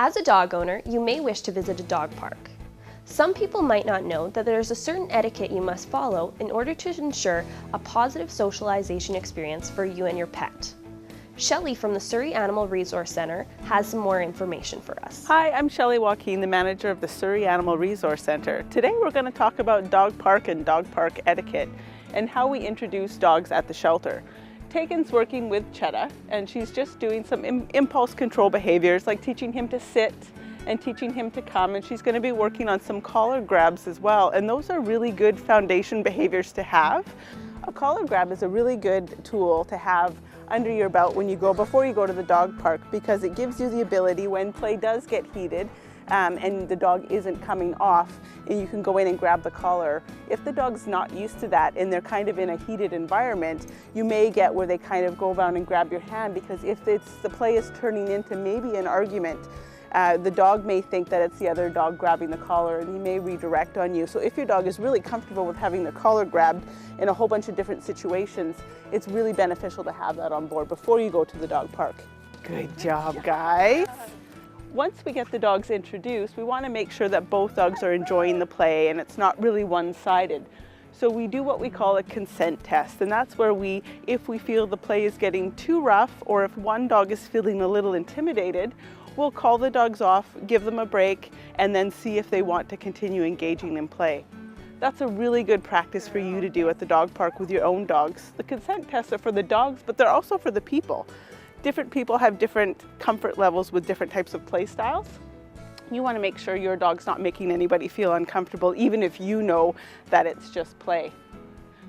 As a dog owner, you may wish to visit a dog park. Some people might not know that there is a certain etiquette you must follow in order to ensure a positive socialization experience for you and your pet. Shelley from the Surrey Animal Resource Centre has some more information for us. Hi, I'm Shelley Joaquin, the manager of the Surrey Animal Resource Centre. Today we're going to talk about dog park and dog park etiquette and how we introduce dogs at the shelter. Tegan's working with Cheetah and she's just doing some impulse control behaviors like teaching him to sit and teaching him to come, and she's going to be working on some collar grabs as well, and those are really good foundation behaviors to have. A collar grab is a really good tool to have under your belt before you go to the dog park, because it gives you the ability when play does get heated and the dog isn't coming off, and you can go in and grab the collar. If the dog's not used to that and they're kind of in a heated environment, you may get where they kind of go around and grab your hand, because if the play is turning into maybe an argument, the dog may think that it's the other dog grabbing the collar and he may redirect on you. So if your dog is really comfortable with having the collar grabbed in a whole bunch of different situations, it's really beneficial to have that on board before you go to the dog park. Good job, guys. Once we get the dogs introduced, we want to make sure that both dogs are enjoying the play and it's not really one-sided. So we do what we call a consent test, and that's where if we feel the play is getting too rough or if one dog is feeling a little intimidated, we'll call the dogs off, give them a break, and then see if they want to continue engaging in play. That's a really good practice for you to do at the dog park with your own dogs. The consent tests are for the dogs, but they're also for the people. Different people have different comfort levels with different types of play styles. You want to make sure your dog's not making anybody feel uncomfortable, even if you know that it's just play.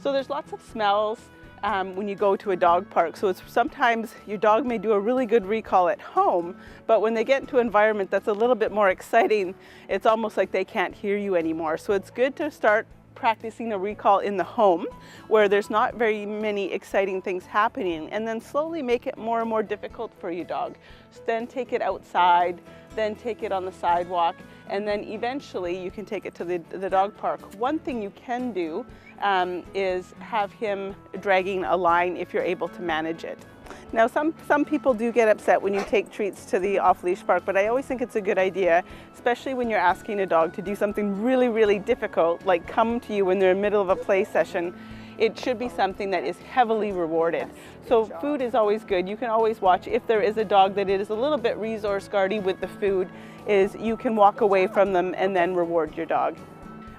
So there's lots of smells when you go to a dog park. So sometimes your dog may do a really good recall at home, but when they get into an environment that's a little bit more exciting, it's almost like they can't hear you anymore. So it's good to start practicing a recall in the home where there's not very many exciting things happening, and then slowly make it more and more difficult for your dog. So then take it outside, then take it on the sidewalk, and then eventually you can take it to the dog park. One thing you can do is have him dragging a line if you're able to manage it. Now some people do get upset when you take treats to the off-leash park, but I always think it's a good idea, especially when you're asking a dog to do something really, really difficult, like come to you when they're in the middle of a play session. It should be something that is heavily rewarded. So food is always good. You can always watch if there is a dog that is a little bit resource guardy with the food, is you can walk away from them and then reward your dog.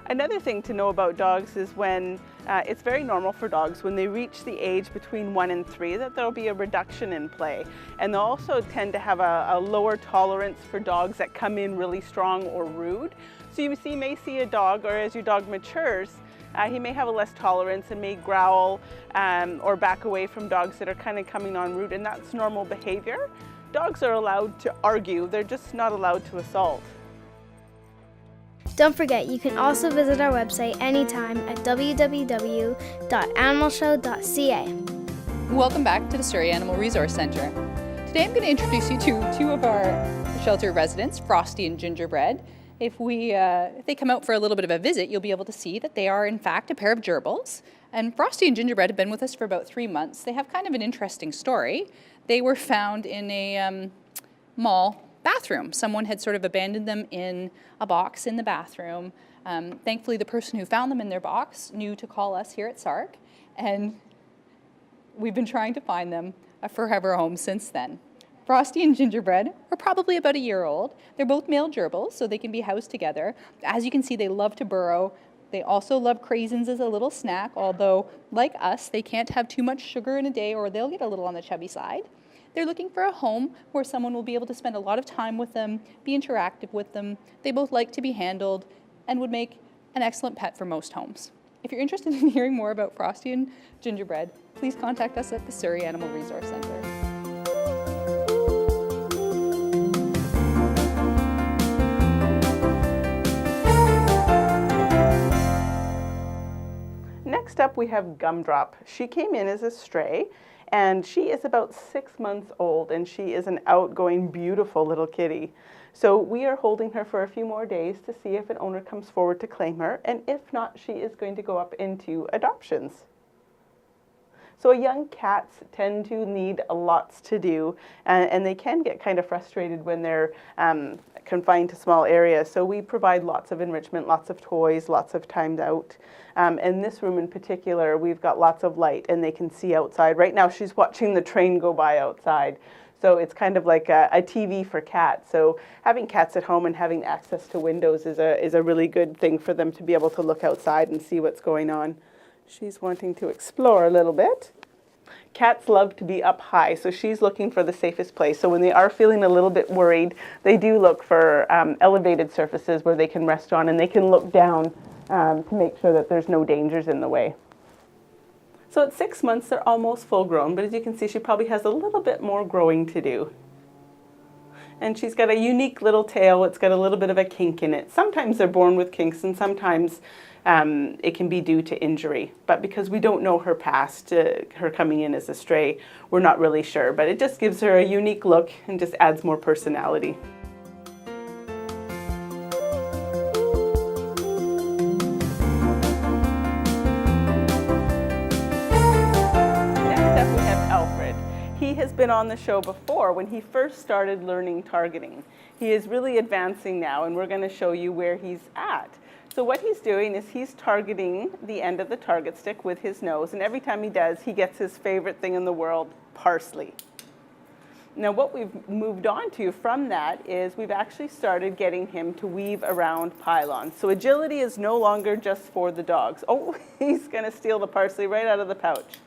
Another thing to know about dogs is when it's very normal for dogs when they reach the age between 1 and 3 that there will be a reduction in play, and they'll also tend to have a lower tolerance for dogs that come in really strong or rude. So you may see a dog, or as your dog matures, he may have a less tolerance and may growl or back away from dogs that are kind of coming on rude, and that's normal behavior. Dogs are allowed to argue, they're just not allowed to assault. Don't forget, you can also visit our website anytime at www.animalshow.ca. Welcome back to the Surrey Animal Resource Centre. Today I'm going to introduce you to two of our shelter residents, Frosty and Gingerbread. If they come out for a little bit of a visit, you'll be able to see that they are in fact a pair of gerbils. And Frosty and Gingerbread have been with us for about 3 months. They have kind of an interesting story. They were found in a mall bathroom. Someone had sort of abandoned them in a box in the bathroom. Thankfully, the person who found them in their box knew to call us here at SARC, and we've been trying to find them a forever home since then. Frosty and Gingerbread are probably about a year old. They're both male gerbils, so they can be housed together. As you can see, they love to burrow. They also love craisins as a little snack, although, like us, they can't have too much sugar in a day or they'll get a little on the chubby side. They're looking for a home where someone will be able to spend a lot of time with them, be interactive with them. They both like to be handled and would make an excellent pet for most homes. If you're interested in hearing more about Frosty and Gingerbread, please contact us at the Surrey Animal Resource Centre. Next up we have Gumdrop. She came in as a stray, and she is about 6 months old, and she is an outgoing, beautiful little kitty. So we are holding her for a few more days to see if an owner comes forward to claim her, and if not, she is going to go up into adoptions. So young cats tend to need lots to do, and they can get kind of frustrated when they're confined to small areas. So we provide lots of enrichment, lots of toys, lots of times out. In this room in particular, we've got lots of light and they can see outside. Right now she's watching the train go by outside. So it's kind of like a TV for cats. So having cats at home and having access to windows is a really good thing for them to be able to look outside and see what's going on. She's wanting to explore a little bit. Cats love to be up high, so she's looking for the safest place. So when they are feeling a little bit worried, they do look for elevated surfaces where they can rest on, and they can look down to make sure that there's no dangers in the way. So at 6 months, they're almost full grown, but as you can see, she probably has a little bit more growing to do. And she's got a unique little tail. It's got a little bit of a kink in it. Sometimes they're born with kinks, and sometimes it can be due to injury. But because we don't know her past, her coming in as a stray, we're not really sure. But it just gives her a unique look and just adds more personality. He has been on the show before when he first started learning targeting. He is really advancing now, and we're going to show you where he's at. So what he's doing is he's targeting the end of the target stick with his nose, and every time he does, he gets his favorite thing in the world, parsley. Now what we've moved on to from that is we've actually started getting him to weave around pylons. So agility is no longer just for the dogs. Oh, he's going to steal the parsley right out of the pouch.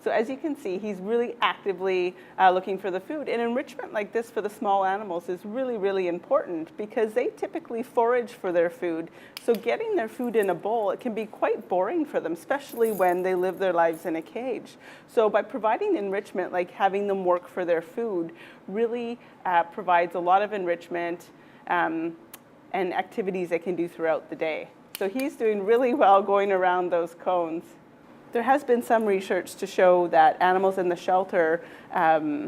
So as you can see, he's really actively looking for the food. And enrichment like this for the small animals is really, really important because they typically forage for their food. So getting their food in a bowl, it can be quite boring for them, especially when they live their lives in a cage. So by providing enrichment, like having them work for their food, really provides a lot of enrichment and activities they can do throughout the day. So he's doing really well going around those cones. There has been some research to show that animals in the shelter are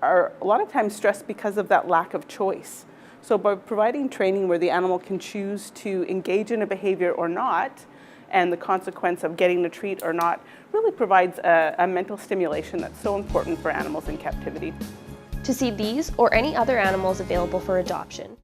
a lot of times stressed because of that lack of choice. So by providing training where the animal can choose to engage in a behavior or not, and the consequence of getting the treat or not, really provides a mental stimulation that's so important for animals in captivity. To see these or any other animals available for adoption,